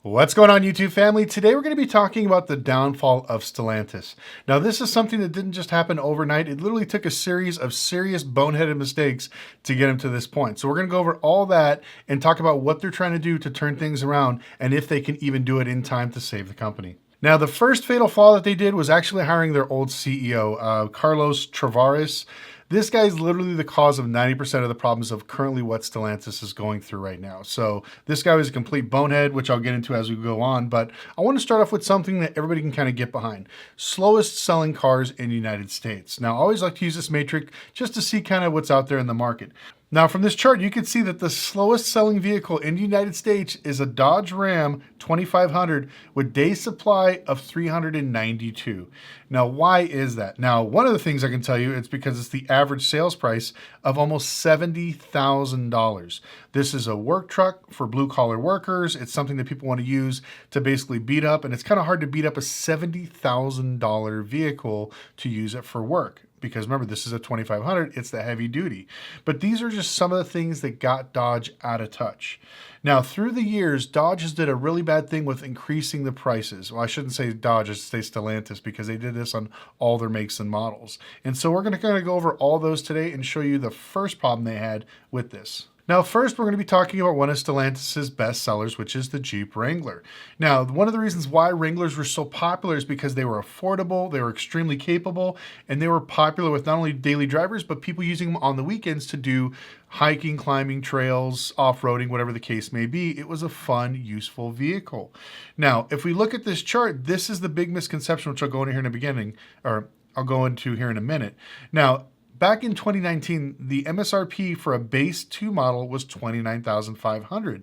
What's going on, YouTube family? Today we're going to be talking about the downfall of Stellantis. Now, this is something that didn't just happen overnight. It literally took a series of serious boneheaded mistakes to get them to this point. So we're going to go over all that and talk about what they're trying to do to turn things around and if they can even do it in time to save the company. Now, the first fatal flaw that they did was actually hiring their old CEO, Carlos Travaris. This guy is literally the cause of 90% of the problems of currently what Stellantis is going through right now. So this guy was a complete bonehead, which I'll get into as we go on. But I want to start off with something that everybody can kind of get behind. Slowest selling cars in the United States. Now, I always like to use this matrix just to see kind of what's out there in the market. Now, from this chart, you can see that the slowest selling vehicle in the United States is a Dodge Ram 2500 with day supply of 392. Now, why is that? Now, one of the things I can tell you, it's because it's the average sales price of almost $70,000. This is a work truck for blue collar workers. It's something that people want to use to basically beat up, and it's kind of hard to beat up a $70,000 vehicle to use it for work. Because remember, this is a 2500, it's the heavy duty. But these are just some of the things that got Dodge out of touch. Now, through the years, Dodge has did a really bad thing with increasing the prices. Well, I shouldn't say Dodge, I should say Stellantis, because they did this on all their makes and models. And so we're going to kind of go over all those today and show you the first problem they had with this. Now, first, we're going to be talking about one of Stellantis' best sellers, which is the Jeep Wrangler. Now, one of the reasons why Wranglers were so popular is because they were affordable, they were extremely capable, and they were popular with not only daily drivers, but people using them on the weekends to do hiking, climbing, trails, off-roading, whatever the case may be. It was a fun, useful vehicle. Now, if we look at this chart, this is the big misconception, which I'll go into here in the beginning, or I'll go into here in a minute. Now, back in 2019, the MSRP for a base 2 model was $29,500.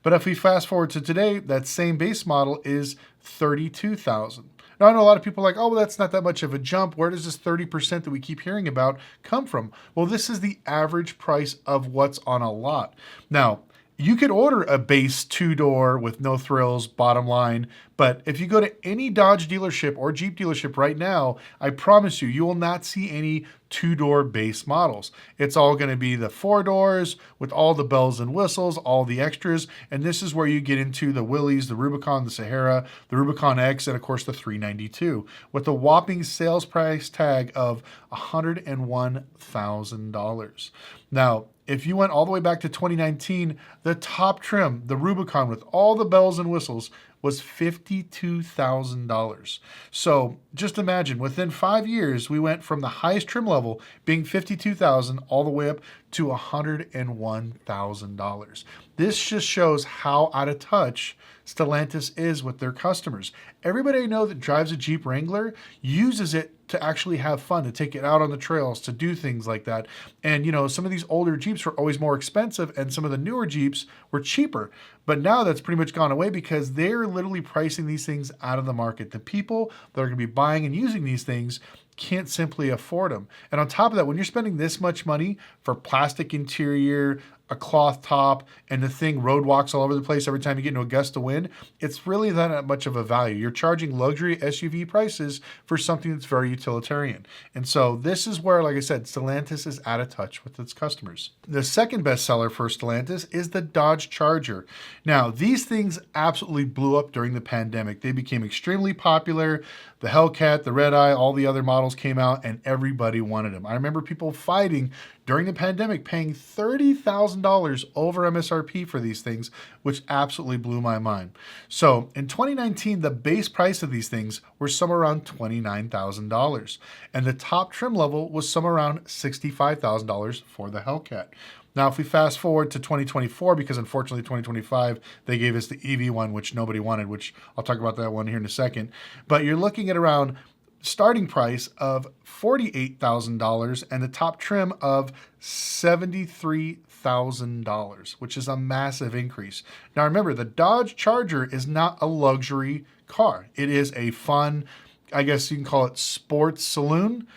But if we fast forward to today, that same base model is $32,000. Now, I know a lot of people are like, oh, well, that's not that much of a jump. Where does this 30% that we keep hearing about come from? Well, this is the average price of what's on a lot. Now, you could order a base 2-door with no thrills, bottom line, but if you go to any Dodge dealership or Jeep dealership right now, I promise you, you will not see any 2-door base models. It's all going to be the 4 doors with all the bells and whistles, all the extras, and this is where you get into the Willys, the Rubicon, the Sahara, the Rubicon X, and of course the 392, with a whopping sales price tag of $101,000. Now, if you went all the way back to 2019, the top trim, the Rubicon with all the bells and whistles, was $52,000. So just imagine, within 5 years, we went from the highest trim level being $52,000 all the way up to $101,000. This just shows how out of touch Stellantis is with their customers. Everybody I know that drives a Jeep Wrangler uses it to actually have fun, to take it out on the trails, to do things like that. And, you know, some of these older Jeeps were always more expensive and some of the newer Jeeps were cheaper. But now that's pretty much gone away because they're literally pricing these things out of the market. The people that are going to be buying and using these things can't simply afford them. And on top of that, when you're spending this much money for plastic interior, a cloth top, and the thing road walks all over the place every time you get into a gust of wind, it's really not much of a value. You're charging luxury SUV prices for something that's very utilitarian. And so this is where, like I said, Stellantis is out of touch with its customers. The second best seller for Stellantis is the Dodge Charger. Now, these things absolutely blew up during the pandemic. They became extremely popular. The Hellcat, the Red Eye, all the other models came out and everybody wanted them. I remember people fighting during the pandemic, paying $30,000 over MSRP for these things, which absolutely blew my mind. So in 2019, the base price of these things were somewhere around $29,000. And the top trim level was somewhere around $65,000 for the Hellcat. Now, if we fast forward to 2024, because unfortunately 2025, they gave us the EV one, which nobody wanted, which I'll talk about that one here in a second. But you're looking at around starting price of $48,000 and the top trim of $73,000, which is a massive increase. Now, remember, the Dodge Charger is not a luxury car. It is a fun, I guess you can call it sports saloon.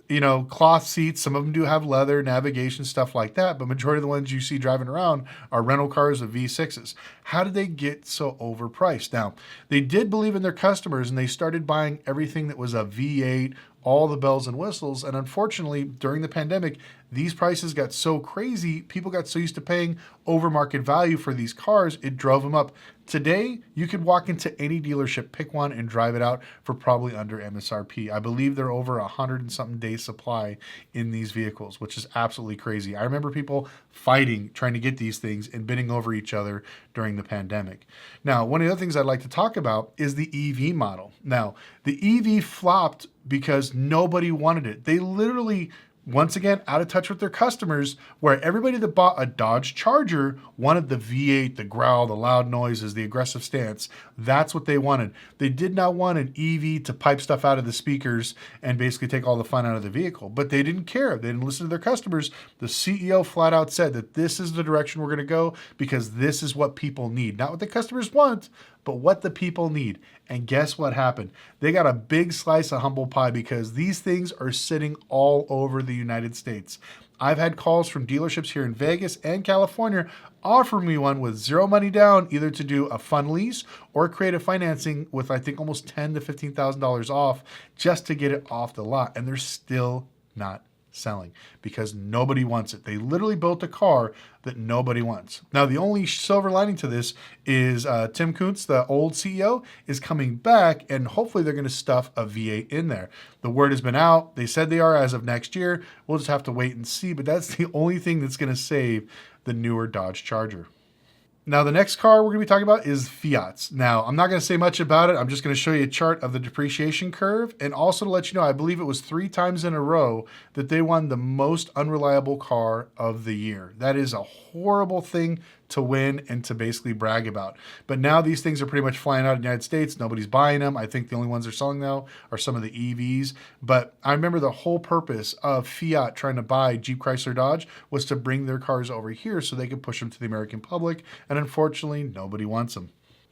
You know, cloth seats, some of them do have leather, navigation, stuff like that, but majority of the ones you see driving around are rental cars with V6s. How did they get so overpriced? Now, they did believe in their customers and they started buying everything that was a V8, all the bells and whistles. And unfortunately, during the pandemic, these prices got so crazy, people got so used to paying over market value for these cars, it drove them up. Today, you could walk into any dealership, pick one, and drive it out for probably under MSRP. I believe they're over 100 and something day supply in these vehicles, which is absolutely crazy. I remember people fighting, trying to get these things and bidding over each other during the pandemic. Now, one of the other things I'd like to talk about is the EV model. Now, the EV flopped because nobody wanted it. They literally, once again, out of touch with their customers, where everybody that bought a Dodge Charger wanted the V8, the growl, the loud noises, the aggressive stance. That's what they wanted. They did not want an EV to pipe stuff out of the speakers and basically take all the fun out of the vehicle. But they didn't care. They didn't listen to their customers. The CEO flat out said that this is the direction we're going to go because this is what people need. Not what the customers want, but what the people need. And guess what happened? They got a big slice of humble pie because these things are sitting all over the United States. I've had calls from dealerships here in Vegas and California offering me one with zero money down, either to do a fun lease or creative financing with, I think, almost $10,000 to $15,000 off just to get it off the lot. And they're still not selling because nobody wants it. They literally built a car that nobody wants. Now, the only silver lining to this is Tim Kuntz, the old CEO, is coming back, and hopefully they're going to stuff a V8 in there. The word has been out. They said they are as of next year. We'll just have to wait and see, but that's the only thing that's going to save the newer Dodge Charger. Now, the next car we're going to be talking about is Fiat's. Now, I'm not going to say much about it. I'm just going to show you a chart of the depreciation curve. And also to let you know, I believe it was 3 times in a row that they won the most unreliable car of the year. That is a horrible thing to win and to basically brag about. But now these things are pretty much flying out of the United States. Nobody's buying them. I think the only ones they're selling now are some of the EVs. But I remember the whole purpose of Fiat trying to buy Jeep, Chrysler, Dodge was to bring their cars over here so they could push them to the American public. And unfortunately, nobody wants them.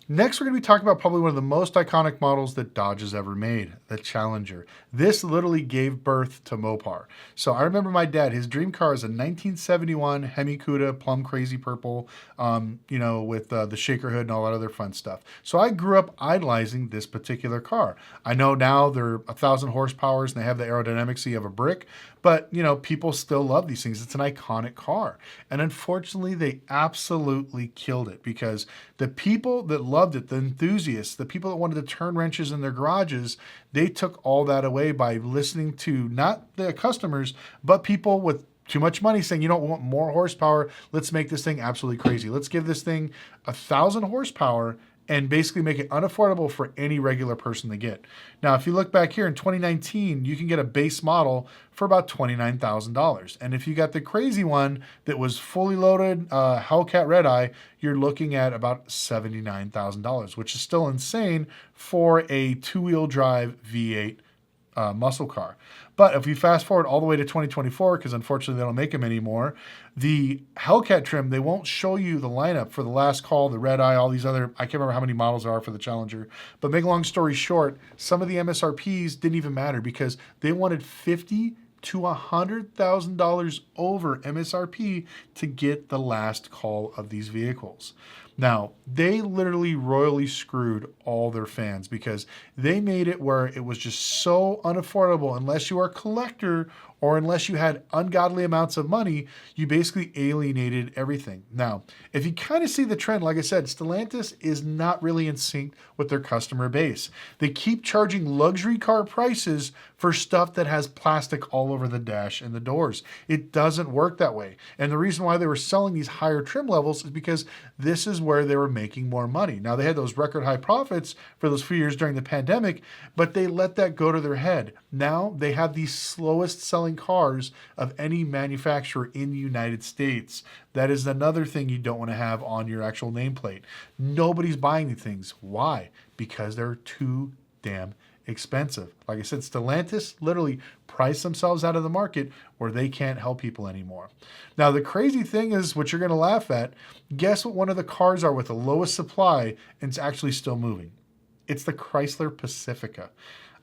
Next, we're going to be talking about probably one of the most iconic models that Dodge has ever made, the Challenger. This literally gave birth to Mopar. So I remember my dad, his dream car is a 1971 Hemi Cuda, plum crazy purple, with the shaker hood and all that other fun stuff. So I grew up idolizing this particular car. I know now they're 1,000 horsepower and they have the aerodynamics of a brick, but people still love these things. It's an iconic car. And unfortunately, they absolutely killed it because the people that loved it, the enthusiasts, the people that wanted to turn wrenches in their garages, they took all that away by listening to not the customers, but people with too much money saying, we want more horsepower. Let's make this thing absolutely crazy. Let's give this thing 1,000 horsepower and basically make it unaffordable for any regular person to get. Now, if you look back here in 2019, you can get a base model for about $29,000. And if you got the crazy one that was fully loaded, Hellcat Red Eye, you're looking at about $79,000, which is still insane for a 2-wheel drive V8 muscle car. But if you fast forward all the way to 2024, because unfortunately they don't make them anymore, the Hellcat trim, they won't show you the lineup for the Last Call, the Red Eye, all these other, I can't remember how many models there are for the Challenger. But make a long story short, some of the MSRPs didn't even matter because they wanted $50,000 to $100,000 over MSRP to get the Last Call of these vehicles. Now, they literally royally screwed all their fans because they made it where it was just so unaffordable. Unless you are a collector or unless you had ungodly amounts of money, you basically alienated everything. Now, if you kind of see the trend, like I said, Stellantis is not really in sync with their customer base. They keep charging luxury car prices for stuff that has plastic all over the dash and the doors. It doesn't work that way. And the reason why they were selling these higher trim levels is because this is where they were making more money. Now, they had those record high profits for those few years during the pandemic, but they let that go to their head. Now they have the slowest selling cars of any manufacturer in the United States. That is another thing you don't want to have on your actual nameplate. Nobody's buying these things. Why? Because they're too damn expensive. Like I said, Stellantis literally priced themselves out of the market where they can't help people anymore. Now, the crazy thing is, what you're going to laugh at, guess what one of the cars are with the lowest supply and it's actually still moving? It's the Chrysler Pacifica.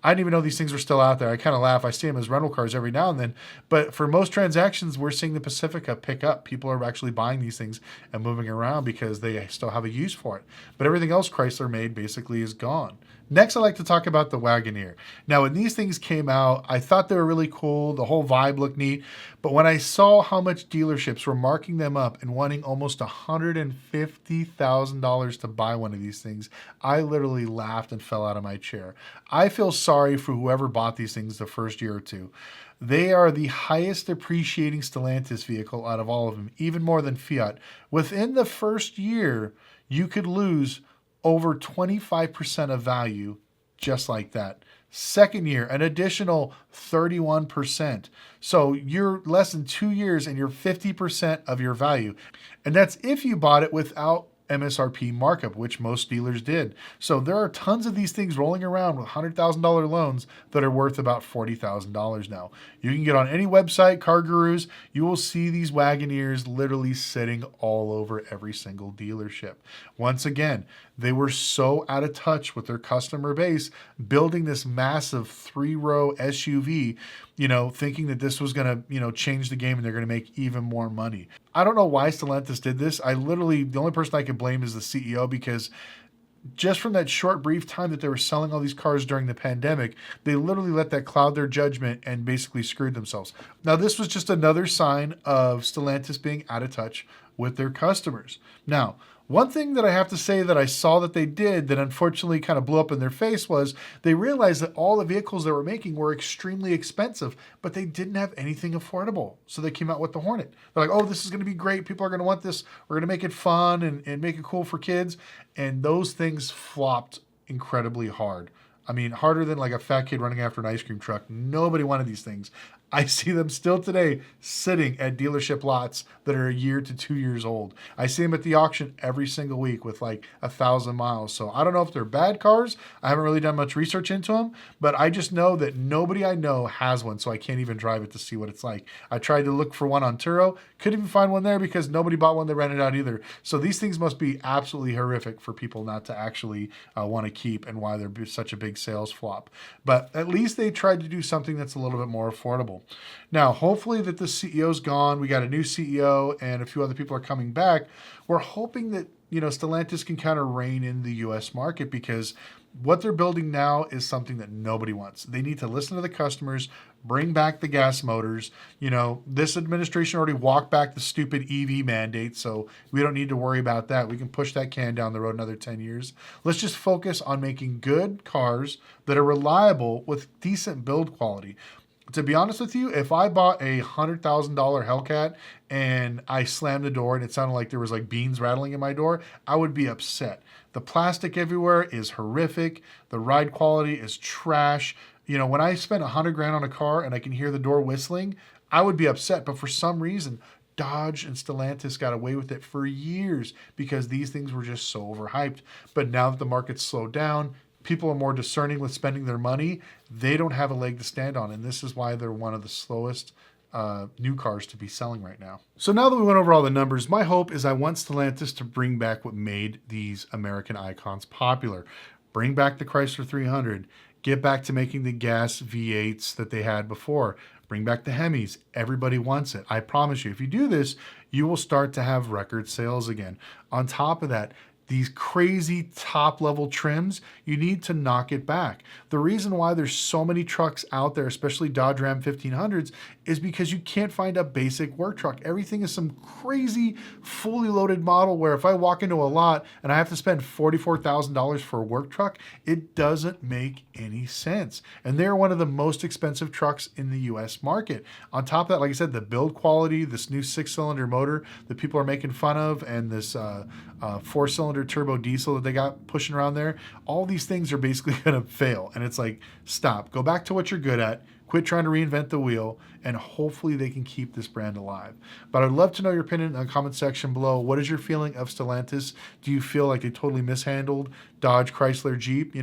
I didn't even know these things were still out there. I kind of laugh. I see them as rental cars every now and then. But for most transactions, we're seeing the Pacifica pick up. People are actually buying these things and moving around because they still have a use for it. But everything else Chrysler made basically is gone. Next, I'd like to talk about the Wagon Ear. Now, when these things came out, I thought they were really cool. The whole vibe looked neat. But when I saw how much dealerships were marking them up and wanting almost $150,000 to buy one of these things, I literally laughed and fell out of my chair. I feel sorry for whoever bought these things the first year or two. They are the highest appreciating Stellantis vehicle out of all of them, even more than Fiat. Within the first year, you could lose over 25% of value just like that. Second year, an additional 31%. So you're less than 2 years and you're 50% of your value. And that's if you bought it without MSRP markup, which most dealers did. So there are tons of these things rolling around with $100,000 loans that are worth about $40,000 now. You can get on any website, Car Gurus, you will see these Wagon Ears literally sitting all over every single dealership. Once again, they were so out of touch with their customer base, building this massive 3-row SUV, thinking that this was going to, change the game and they're going to make even more money. I don't know why Stellantis did this. The only person I can blame is the CEO, because just from that short, brief time that they were selling all these cars during the pandemic, they literally let that cloud their judgment and basically screwed themselves. Now, this was just another sign of Stellantis being out of touch with their customers. Now, one thing that I have to say that I saw that they did that unfortunately kind of blew up in their face was they realized that all the vehicles they were making were extremely expensive, but they didn't have anything affordable. So they came out with the Hornet. They're like, oh, this is going to be great. People are going to want this. We're going to make it fun and make it cool for kids. And those things flopped incredibly hard. I mean, harder than like a fat kid running after an ice cream truck. Nobody wanted these things. I see them still today sitting at dealership lots that are 1 year to 2 years old. I see them at the auction every single week with like 1,000 miles. So I don't know if they're bad cars. I haven't really done much research into them, but I just know that nobody I know has one, so I can't even drive it to see what it's like. I tried to look for one on Turo. Couldn't even find one there because nobody bought one that rented out either. So these things must be absolutely horrific for people not to actually want to keep, and why they're such a big sales flop. But at least they tried to do something that's a little bit more affordable. Now, hopefully that the CEO's gone. We got a new CEO and a few other people are coming back. We're hoping that, Stellantis can kind of rein in the U.S. market, because what they're building now is something that nobody wants. They need to listen to the customers, bring back the gas motors. This administration already walked back the stupid EV mandate, so we don't need to worry about that. We can push that can down the road another 10 years. Let's just focus on making good cars that are reliable with decent build quality. To be honest with you, if I bought a $100,000 Hellcat and I slammed the door and it sounded like there was like beans rattling in my door, I would be upset. The plastic everywhere is horrific. The ride quality is trash. When I spend $100,000 on a car and I can hear the door whistling, I would be upset. But for some reason, Dodge and Stellantis got away with it for years because these things were just so overhyped. But now that the market's slowed down, people are more discerning with spending their money, they don't have a leg to stand on. And this is why they're one of the slowest new cars to be selling right now. So now that we went over all the numbers, my hope is I want Stellantis to bring back what made these American icons popular. Bring back the Chrysler 300. Get back to making the gas V8s that they had before. Bring back the Hemis. Everybody wants it. I promise you, if you do this, you will start to have record sales again. On top of that, these crazy top-level trims, you need to knock it back. The reason why there's so many trucks out there, especially Dodge Ram 1500s, is because you can't find a basic work truck. Everything is some crazy, fully loaded model where if I walk into a lot and I have to spend $44,000 for a work truck, it doesn't make any sense. And they're one of the most expensive trucks in the U.S. market. On top of that, like I said, the build quality, this new 6-cylinder motor that people are making fun of, and this 4-cylinder turbo diesel that they got pushing around there, all these things are basically going to fail. And it's like, stop, go back to what you're good at, quit trying to reinvent the wheel, and hopefully they can keep this brand alive. But I'd love to know your opinion in the comment section below. What is your feeling of Stellantis? Do you feel like they totally mishandled Dodge, Chrysler, Jeep,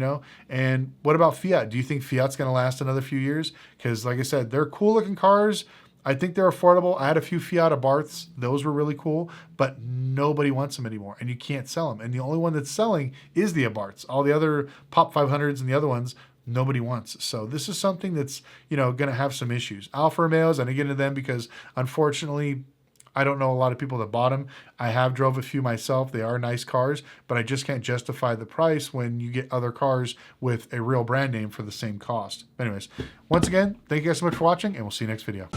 And what about Fiat? Do you think Fiat's going to last another few years? Because like I said, they're cool looking cars. I think they're affordable. I had a few Fiat Abarths. Those were really cool, but nobody wants them anymore, and you can't sell them. And the only one that's selling is the Abarths. All the other Pop 500s and the other ones, nobody wants. So this is something that's, going to have some issues. Alfa Romeos, I didn't get into them because unfortunately, I don't know a lot of people that bought them. I have drove a few myself. They are nice cars, but I just can't justify the price when you get other cars with a real brand name for the same cost. Anyways, once again, thank you guys so much for watching, and we'll see you next video.